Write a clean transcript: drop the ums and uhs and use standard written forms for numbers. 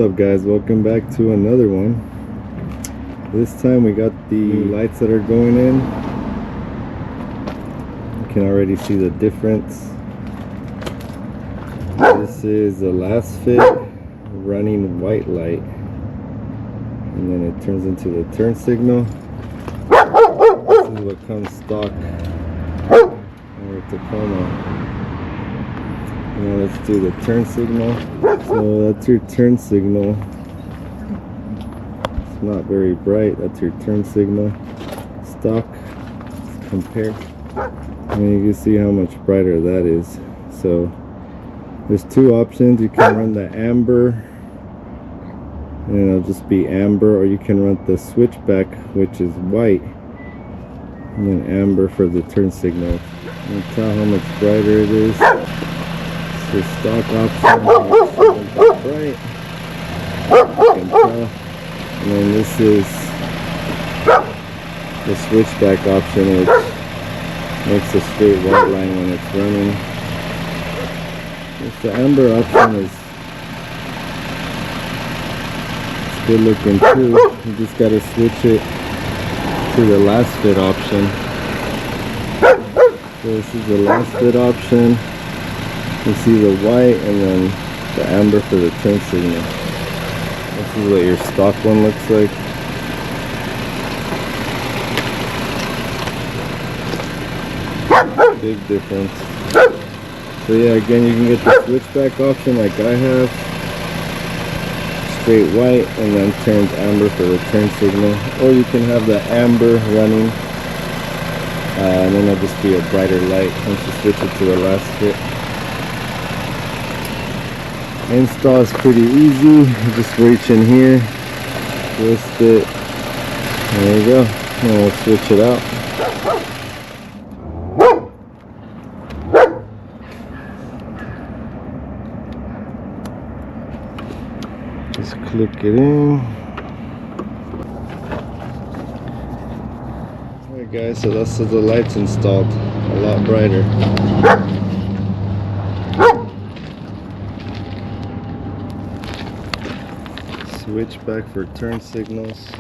What's up guys, welcome back to another one. This time we got the lights that are going in. You can already see the difference. This is a Lasfit running white light, and then it turns into the turn signal. This is what comes stock or Tacoma. Now let's do the turn signal. So that's your turn signal. It's not very bright. That's your turn signal. Stock. Let's compare. And you can see how much brighter that is. So there's two options. You can run the amber, and it'll just be amber, or you can run the switchback, which is white, and then amber for the turn signal. You can tell how much brighter it is. Your stock option, right? You can tell. And then this is the switchback option, which makes a straight white line when it's running. The amber option is it's good looking too. You just gotta switch it to the Lasfit option. So this is the Lasfit option. You see the white and then the amber for the turn signal. This is what your stock one looks like. Big difference. So yeah, again, you can get the switchback option like I have. Straight white and then turns amber for the turn signal. Or you can have the amber running and then it'll just be a brighter light once you switch it to the Lasfit. Install is pretty easy. You just reach in here, twist it, there you go, and we'll switch it out. Just click it in. Alright guys, so that's the lights installed, a lot brighter. Switchback for turn signals.